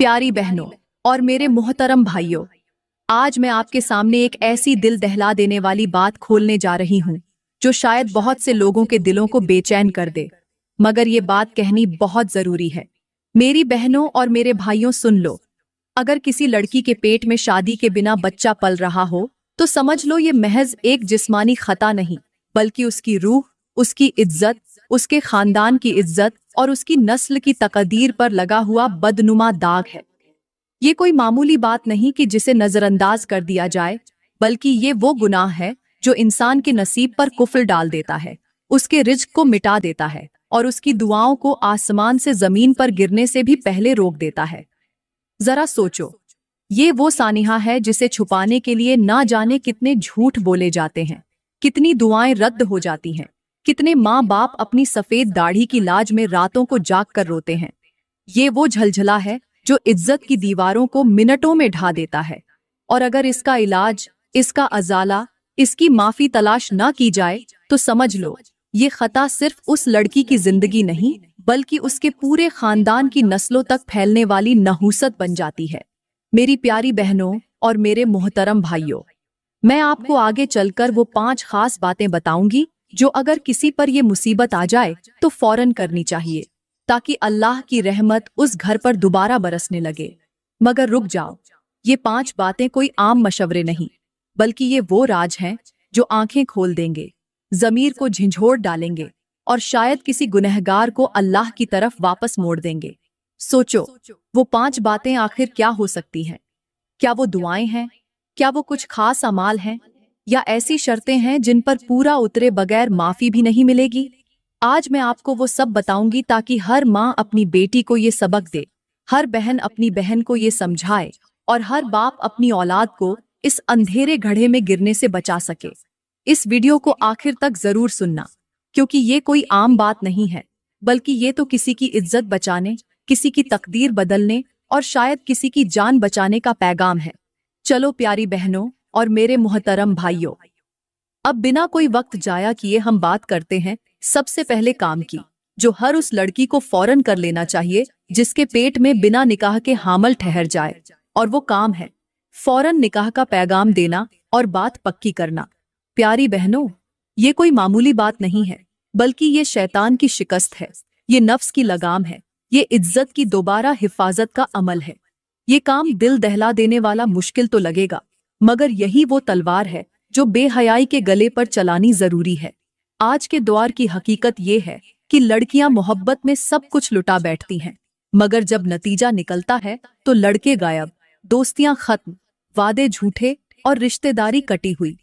प्यारी बहनों और मेरे मोहतरम भाइयों, आज मैं आपके सामने एक ऐसी दिल दहला देने वाली बात खोलने जा रही हूँ जो शायद बहुत से लोगों के दिलों को बेचैन कर दे, मगर ये बात कहनी बहुत जरूरी है। मेरी बहनों और मेरे भाइयों, सुन लो। अगर किसी लड़की के पेट में शादी के बिना बच्चा पल रहा हो तो समझ लो ये महज एक जिस्मानी खता नहीं, बल्कि उसकी रूह, उसकी इज्जत, उसके खानदान की इज्जत और उसकी नस्ल की तकदीर पर लगा हुआ बदनुमा दाग है। ये कोई मामूली बात नहीं कि जिसे नजरअंदाज कर दिया जाए, बल्कि ये वो गुनाह है जो इंसान के नसीब पर कुफ्र डाल देता है, उसके रिज्क को मिटा देता है और उसकी दुआओं को आसमान से जमीन पर गिरने से भी पहले रोक देता है। जरा सोचो, ये वो सानिहा है जिसे छुपाने के लिए ना जाने कितने झूठ बोले जाते हैं, कितनी दुआएं रद्द हो जाती हैं, कितने माँ बाप अपनी सफेद दाढ़ी की लाज में रातों को जाग कर रोते हैं। ये वो झलझला है जो इज्जत की दीवारों को मिनटों में ढा देता है, और अगर इसका इलाज, इसका अजाला, इसकी माफी तलाश ना की जाए तो समझ लो ये खता सिर्फ उस लड़की की जिंदगी नहीं, बल्कि उसके पूरे खानदान की नस्लों तक फैलने वाली नहूसत बन जाती है। मेरी प्यारी बहनों और मेरे मोहतरम भाइयों, मैं आपको आगे चलकर वो 5 खास बातें बताऊंगी जो अगर किसी पर ये मुसीबत आ जाए तो फौरन करनी चाहिए, ताकि अल्लाह की रहमत उस घर पर दोबारा बरसने लगे। मगर रुक जाओ, ये 5 बातें कोई आम मशवरे नहीं, बल्कि ये वो राज हैं जो आंखें खोल देंगे, जमीर को झंझोड़ डालेंगे और शायद किसी गुनहगार को अल्लाह की तरफ वापस मोड़ देंगे। सोचो, वो 5 बातें आखिर क्या हो सकती हैं? क्या वो दुआएं हैं? क्या वो कुछ खास अमाल हैं? या ऐसी शर्तें हैं जिन पर पूरा उतरे बगैर माफी भी नहीं मिलेगी? आज मैं आपको वो सब बताऊंगी ताकि हर माँ अपनी बेटी को ये सबक दे, हर बहन अपनी बहन को ये समझाए और हर बाप अपनी औलाद को इस अंधेरे घड़े में गिरने से बचा सके। इस वीडियो को आखिर तक जरूर सुनना, क्योंकि ये कोई आम बात नहीं है, बल्कि ये तो किसी की इज्जत बचाने, किसी की तकदीर बदलने और शायद किसी की जान बचाने का पैगाम है। चलो प्यारी बहनों और मेरे मोहतरम भाइयों, अब बिना कोई वक्त जाया किए हम बात करते हैं सबसे पहले काम की, जो हर उस लड़की को फौरन कर लेना चाहिए जिसके पेट में बिना निकाह के हामल ठहर जाए, और वो काम है फौरन निकाह का पैगाम देना और बात पक्की करना। प्यारी बहनों, ये कोई मामूली बात नहीं है, बल्कि ये शैतान की शिकस्त है, ये नफ्स की लगाम है, ये इज्जत की दोबारा हिफाजत का अमल है। ये काम दिल दहला देने वाला मुश्किल तो लगेगा, मगर यही वो तलवार है जो बेहयाई के गले पर चलानी जरूरी है। आज के दौर की हकीकत ये है कि लड़कियां मोहब्बत में सब कुछ लुटा बैठती हैं, मगर जब नतीजा निकलता है तो लड़के गायब, दोस्तियां खत्म, वादे झूठे और रिश्तेदारी कटी हुई।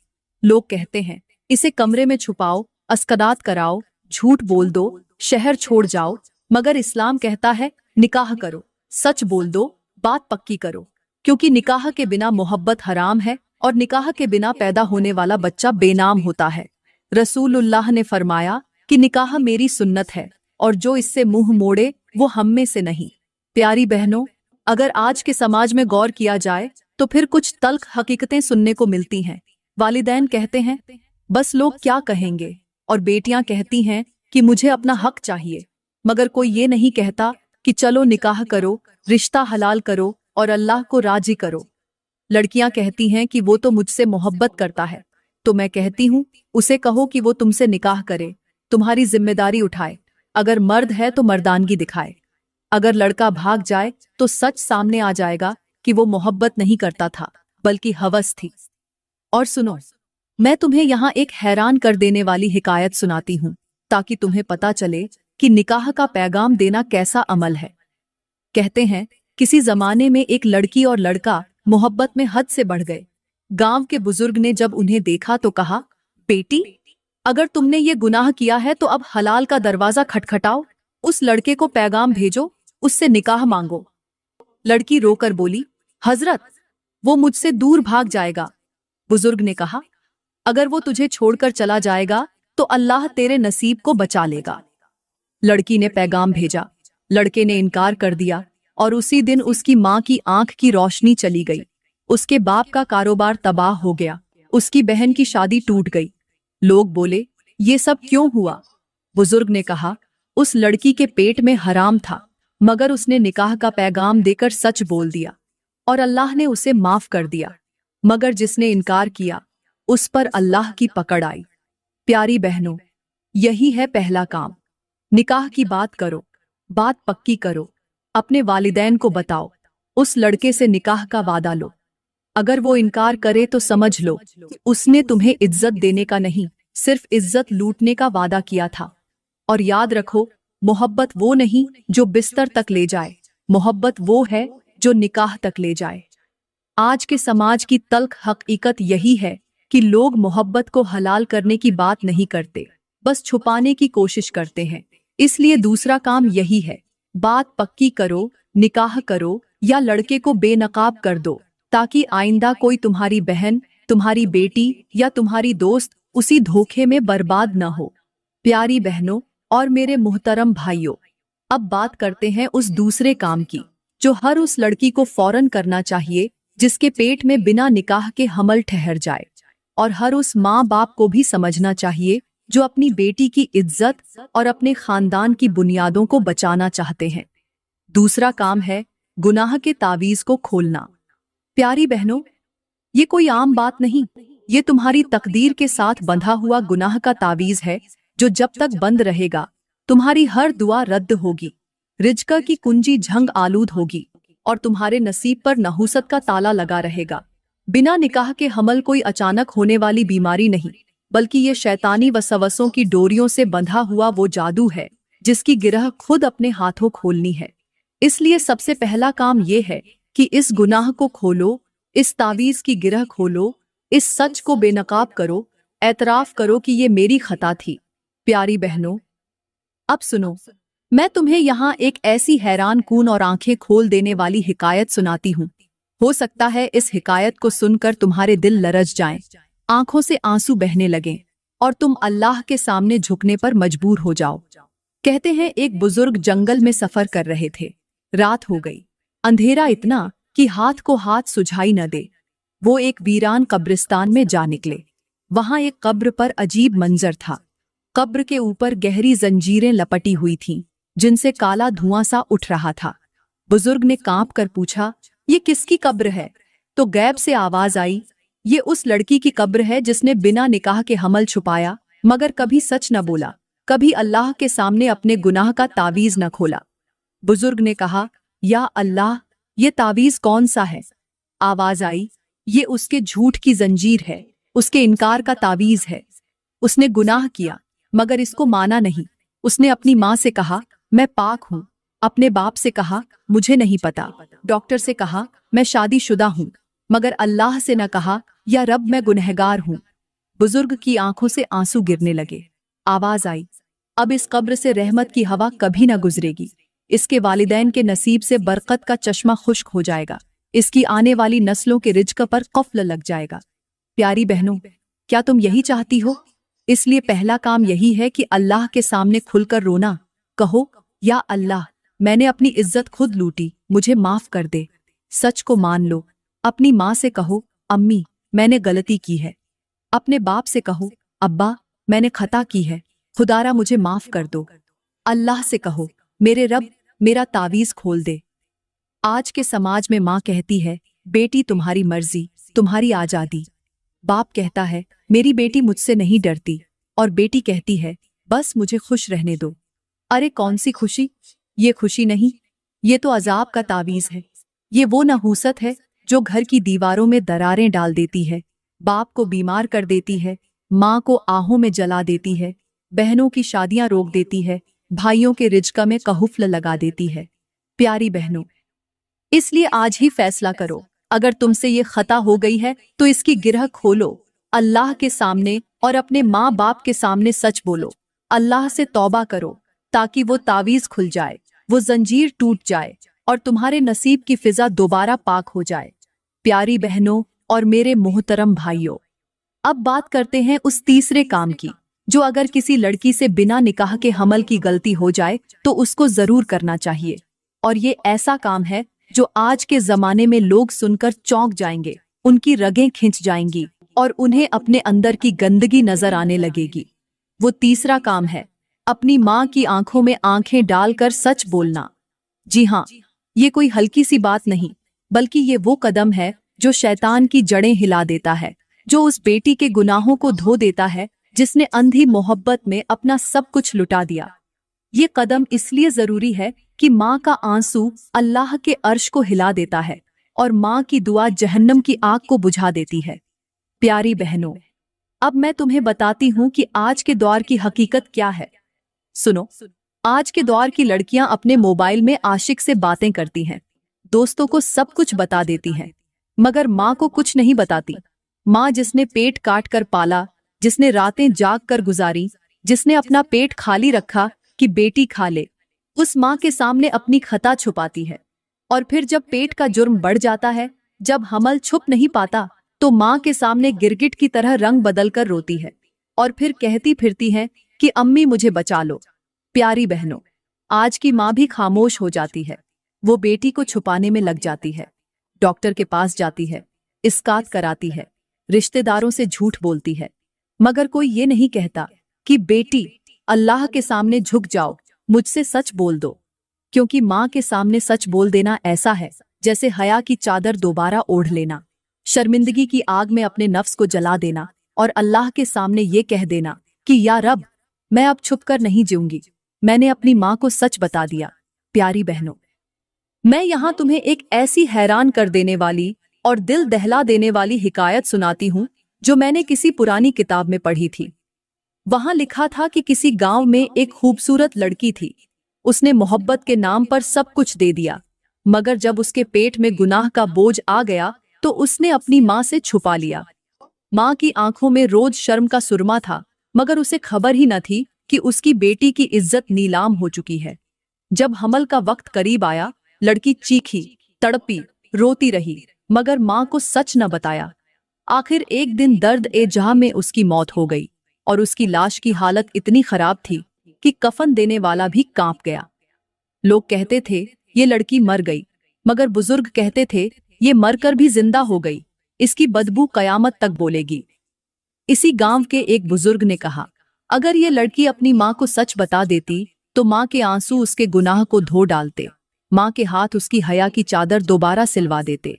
लोग कहते हैं इसे कमरे में छुपाओ, अस्कदात कराओ, झूठ बोल दो, शहर छोड़ जाओ, मगर इस्लाम कहता है निकाह करो, सच बोल दो, बात पक्की करो, क्योंकि निकाह के बिना मोहब्बत हराम है और निकाह के बिना पैदा होने वाला बच्चा बेनाम होता है। रसूलुल्लाह ने फरमाया कि निकाह मेरी सुन्नत है और जो इससे मुंह मोड़े वो हम में से नहीं। प्यारी बहनों, अगर आज के समाज में गौर किया जाए तो फिर कुछ तल्ख हकीकतें सुनने को मिलती हैं। वालिदैन कहते हैं बस लोग क्या कहेंगे, और बेटियां कहती हैं कि मुझे अपना हक चाहिए, मगर कोई ये नहीं कहता कि चलो निकाह करो, रिश्ता हलाल करो और अल्लाह को राजी करो। लड़कियां कहती हैं कि वो तो मुझसे मोहब्बत करता है, तो मैं कहती हूँ उसे कहो कि वो तुमसे निकाह करे, तुम्हारी जिम्मेदारी उठाए। अगर मर्द है तो मर्दानगी दिखाए। अगर लड़का भाग जाए तो सच सामने आ जाएगा कि वो मोहब्बत नहीं करता था, बल्कि हवस थी। और सुनो, मैं तुम्हें यहाँ एक हैरान कर देने वाली हिकायत सुनाती हूँ, ताकि तुम्हें पता चले कि निकाह का पैगाम देना कैसा अमल है। कहते हैं किसी जमाने में एक लड़की और लड़का मोहब्बत में हद से बढ़ गए। गांव के बुजुर्ग ने जब उन्हें देखा तो कहा, बेटी, अगर तुमने ये गुनाह किया है तो अब हलाल का दरवाजा खटखटाओ, उस लड़के को पैगाम भेजो, उससे निकाह मांगो। लड़की रोकर बोली, हजरत, वो मुझसे दूर भाग जाएगा। बुजुर्ग ने कहा, अगर वो तुझे छोड़कर चला जाएगा तो अल्लाह तेरे नसीब को बचा लेगा। लड़की ने पैगाम भेजा, लड़के ने इनकार कर दिया और उसी दिन उसकी माँ की आंख की रोशनी चली गई, उसके बाप का कारोबार तबाह हो गया, उसकी बहन की शादी टूट गई। लोग बोले, ये सब क्यों हुआ? बुजुर्ग ने कहा, उस लड़की के पेट में हराम था, मगर उसने निकाह का पैगाम देकर सच बोल दिया और अल्लाह ने उसे माफ कर दिया। मगर जिसने इनकार किया उस पर अल्लाह की पकड़ आई। प्यारी बहनों, यही है पहला काम। निकाह की बात करो, बात पक्की करो, अपने वालिदैन को बताओ, उस लड़के से निकाह का वादा लो। अगर वो इनकार करे तो समझ लो कि उसने तुम्हें इज्जत देने का नहीं, सिर्फ इज्जत लूटने का वादा किया था। और याद रखो, मोहब्बत वो नहीं जो बिस्तर तक ले जाए, मोहब्बत वो है जो निकाह तक ले जाए। आज के समाज की तल्ख हकीकत यही है कि लोग मोहब्बत को हलाल करने की बात नहीं करते, बस छुपाने की कोशिश करते हैं। इसलिए दूसरा काम यही है, बात पक्की करो, निकाह करो या लड़के को बेनकाब कर दो, ताकि आइंदा कोई तुम्हारी बहन, तुम्हारी बेटी या तुम्हारी दोस्त उसी धोखे में बर्बाद न हो। प्यारी बहनों और मेरे मुहतरम भाइयों, अब बात करते हैं उस दूसरे काम की जो हर उस लड़की को फौरन करना चाहिए जिसके पेट में बिना निकाह के हमल ठहर जाए, और हर उस माँ बाप को भी समझना चाहिए जो अपनी बेटी की इज्जत और अपने खानदान की बुनियादों को बचाना चाहते हैं। दूसरा काम है गुनाह के तावीज को खोलना। प्यारी बहनों, ये कोई आम बात नहीं, ये तुम्हारी तकदीर के साथ बंधा हुआ गुनाह का तावीज है जो जब तक बंद रहेगा तुम्हारी हर दुआ रद्द होगी, रिज्क की कुंजी झंग आलूद होगी और तुम्हारे नसीब पर नहूसत का ताला लगा रहेगा। बिना निकाह के हमल कोई अचानक होने वाली बीमारी नहीं, बल्कि ये शैतानी वसवसों की डोरियों से बंधा हुआ वो जादू है जिसकी गिरह खुद अपने हाथों खोलनी है। इसलिए सबसे पहला काम ये है कि इस गुनाह को खोलो, इस तावीज की गिरह खोलो, इस सच को बेनकाब करो, एतराफ करो कि ये मेरी खता थी। प्यारी बहनों, अब सुनो, मैं तुम्हें यहाँ एक ऐसी हैरान कून और आंखें खोल देने वाली हिकायत सुनाती हूँ। हो सकता है इस हिकायत को सुनकर तुम्हारे दिल लरज जाएं, आंखों से आंसू बहने लगें और तुम अल्लाह के सामने झुकने पर मजबूर हो जाओ। कहते हैं एक बुजुर्ग जंगल में सफर कर रहे थे। रात हो गई, अंधेरा इतना कि हाथ को हाथ सुझाई न दे। वो एक वीरान कब्रिस्तान में जा निकले। वहां एक कब्र पर अजीब मंजर था। कब्र के ऊपर गहरी जंजीरें लपटी हुई थीं, जिनसे काला धुआं सा उठ रहा था। बुजुर्ग ने कांप कर पूछा, ये किसकी कब्र है? तो गैब से आवाज आई, ये उस लड़की की कब्र है जिसने बिना निकाह के हमल छुपाया, मगर कभी सच न बोला, कभी अल्लाह के सामने अपने गुनाह का तावीज न खोला। बुजुर्ग ने कहा, या अल्लाह, ये तावीज कौन सा है? आवाज आई, ये उसके झूठ की जंजीर है, उसके इनकार का तावीज है। उसने गुनाह किया मगर इसको माना नहीं। उसने अपनी माँ से कहा, मैं पाक हूँ। अपने बाप से कहा, मुझे नहीं पता। डॉक्टर से कहा, मैं शादीशुदा हूँ, मगर अल्लाह से न कहा, या रब, मैं गुनहगार हूँ। बुजुर्ग की आंखों से आंसू गिरने लगे। आवाज आई, अब इस कब्र से रहमत की हवा कभी न गुजरेगी। इसके वालिदैन के नसीब से बरकत का चश्मा खुश्क हो जाएगा। इसकी आने वाली नस्लों के रिज्क पर कफ्ल लग जाएगा। प्यारी बहनों, क्या तुम यही चाहती हो? इसलिए पहला काम यही है कि अल्लाह के सामने खुलकर रोना। कहो, या अल्लाह, मैंने अपनी इज्जत खुद लूटी, मुझे माफ कर दे। सच को मान लो। अपनी माँ से कहो, अम्मी, मैंने गलती की है। अपने बाप से कहो, अब्बा, मैंने खता की है, खुदारा मुझे माफ कर दो। अल्लाह से कहो, मेरे रब, मेरा तावीज खोल दे। आज के समाज में माँ कहती है, बेटी तुम्हारी मर्जी, तुम्हारी आजादी। बाप कहता है, मेरी बेटी मुझसे नहीं डरती, और बेटी कहती है, बस मुझे खुश रहने दो। अरे कौन सी खुशी? ये खुशी नहीं, ये तो अजाब का तावीज है। ये वो नहूसत है जो घर की दीवारों में दरारें डाल देती है, बाप को बीमार कर देती है, माँ को आहों में जला देती है, बहनों की शादियां रोक देती है, भाइयों के रिज्क में कहुफ्ल लगा देती है। प्यारी बहनों, इसलिए आज ही फैसला करो, अगर तुमसे ये खता हो गई है तो इसकी गिरह खोलो, अल्लाह के सामने और अपने माँ बाप के सामने सच बोलो, अल्लाह से तौबा करो, ताकि वो तावीज खुल जाए, वो जंजीर टूट जाए और तुम्हारे नसीब की फिजा दोबारा पाक हो जाए। प्यारी बहनों और मेरे मोहतरम भाइयों, अब बात करते हैं उस तीसरे काम की, जो अगर किसी लड़की से बिना निकाह के हमल की गलती हो जाए तो उसको जरूर करना चाहिए। और ये ऐसा काम है जो आज के जमाने में लोग सुनकर चौंक जाएंगे, उनकी रगें खिंच जाएंगी और उन्हें अपने अंदर की गंदगी नजर आने लगेगी। वो तीसरा काम है अपनी माँ की आंखों में आंखें डालकर सच बोलना। जी हाँ, ये कोई हल्की सी बात नहीं, बल्कि ये वो कदम है जो शैतान की जड़ें हिला देता है, जो उस बेटी के गुनाहों को धो देता है जिसने अंधी मोहब्बत में अपना सब कुछ लुटा दिया। ये कदम इसलिए जरूरी है कि माँ का आंसू अल्लाह के अर्श को हिला देता है और माँ की दुआ जहन्नम की आग को बुझा देती है। प्यारी बहनों, अब मैं तुम्हें बताती हूँ कि आज के दौर की हकीकत क्या है। सुनो, आज के दौर की लड़कियां अपने मोबाइल में आशिक से बातें करती हैं, दोस्तों को सब कुछ बता देती हैं, मगर माँ को कुछ नहीं बताती। माँ जिसने पेट काट कर पाला, जिसने रातें जाग कर गुजारी, जिसने अपना पेट खाली रखा कि बेटी खा ले, उस माँ के सामने अपनी खता छुपाती है। और फिर जब पेट का जुर्म बढ़ जाता है, जब हमल छुप नहीं पाता, तो माँ के सामने गिरगिट की तरह रंग बदल कर रोती है और फिर कहती फिरती है कि अम्मी मुझे बचा लो। प्यारी बहनों, आज की माँ भी खामोश हो जाती है। वो बेटी को छुपाने में लग जाती है, डॉक्टर के पास जाती है, इसकात कराती है, रिश्तेदारों से झूठ बोलती है, मगर कोई ये नहीं कहता कि बेटी अल्लाह के सामने झुक जाओ, मुझसे सच बोल दो। क्योंकि माँ के सामने सच बोल देना ऐसा है जैसे हया की चादर दोबारा ओढ़ लेना, शर्मिंदगी की आग में अपने नफ्स को जला देना और अल्लाह के सामने ये कह देना कि या रब, मैं अब छुपकर नहीं जीऊंगी, मैंने अपनी माँ को सच बता दिया। प्यारी बहनों, मैं यहाँ तुम्हें एक ऐसी हैरान कर देने वाली और दिल दहला देने वाली हिकायत सुनाती हूँ जो मैंने किसी पुरानी किताब में पढ़ी थी। वहां लिखा था कि किसी गांव में एक खूबसूरत लड़की थी। उसने मोहब्बत के नाम पर सब कुछ दे दिया, मगर जब उसके पेट में गुनाह का बोझ आ गया तो उसने अपनी माँ से छुपा लिया। माँ की आंखों में रोज शर्म का सुरमा था, मगर उसे खबर ही न थी कि उसकी बेटी की इज्जत नीलाम हो चुकी है। जब हमल का वक्त करीब आया, लड़की चीखी, तड़पी, रोती रही, मगर माँ को सच न बताया। आखिर एक दिन दर्द ए जहां में उसकी मौत हो गई और उसकी लाश की हालत इतनी खराब थी कि कफन देने वाला भी कांप गया। लोग कहते थे ये लड़की मर गई, मगर बुजुर्ग कहते थे ये मरकर भी जिंदा हो गई, इसकी बदबू कयामत तक बोलेगी। इसी गांव के एक बुजुर्ग ने कहा, अगर ये लड़की अपनी माँ को सच बता देती तो माँ के आंसू उसके गुनाह को धो डालते, माँ के हाथ उसकी हया की चादर दोबारा सिलवा देते।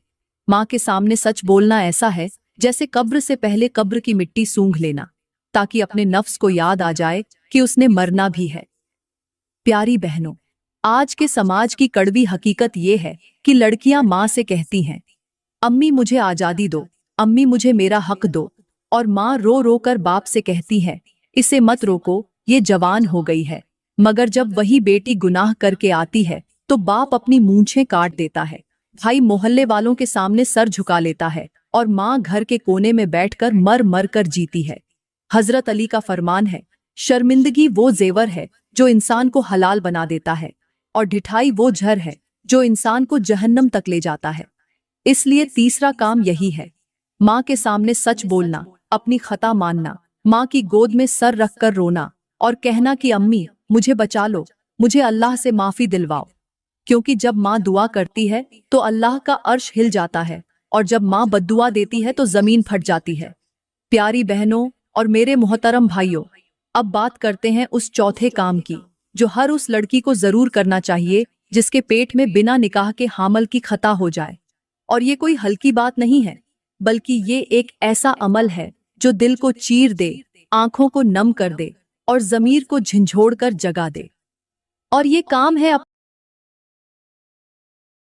माँ के सामने सच बोलना ऐसा है जैसे कब्र से पहले कब्र की मिट्टी सूंघ लेना, ताकि अपने नफ्स को याद आ जाए कि उसने मरना भी है। प्यारी बहनों, आज के समाज की कड़वी हकीकत ये है कि लड़कियां माँ से कहती हैं, अम्मी मुझे आजादी दो, अम्मी मुझे मेरा हक दो, और माँ रो रो कर बाप से कहती है, इसे मत रोको, ये जवान हो गई है। मगर जब वही बेटी गुनाह करके आती है तो बाप अपनी मूंछें काट देता है, भाई मोहल्ले वालों के सामने सर झुका लेता है और माँ घर के कोने में बैठकर मर मर कर जीती है। हजरत अली का फरमान है, शर्मिंदगी वो जेवर है जो इंसान को हलाल बना देता है, और ढिठाई वो झर है जो इंसान को जहन्नम तक ले जाता है। इसलिए तीसरा काम यही है, माँ के सामने सच बोलना, अपनी खता मानना, माँ की गोद में सर रखकर रोना और कहना कि अम्मी मुझे बचा लो, मुझे अल्लाह से माफी दिलवाओ। क्योंकि जब माँ दुआ करती है तो अल्लाह का अर्श हिल जाता है, और जब माँ बद्दुआ देती है तो जमीन फट जाती है। प्यारी बहनों और मेरे मोहतरम भाइयों, अब बात करते हैं उस चौथे काम की जो हर उस लड़की को जरूर करना चाहिए जिसके पेट में बिना निकाह के हामल की खता हो जाए। और ये कोई हल्की बात नहीं है, बल्कि ये एक ऐसा अमल है जो दिल को चीर दे, आंखों को नम कर दे और जमीर को झंझोड़ कर जगा दे। और ये काम है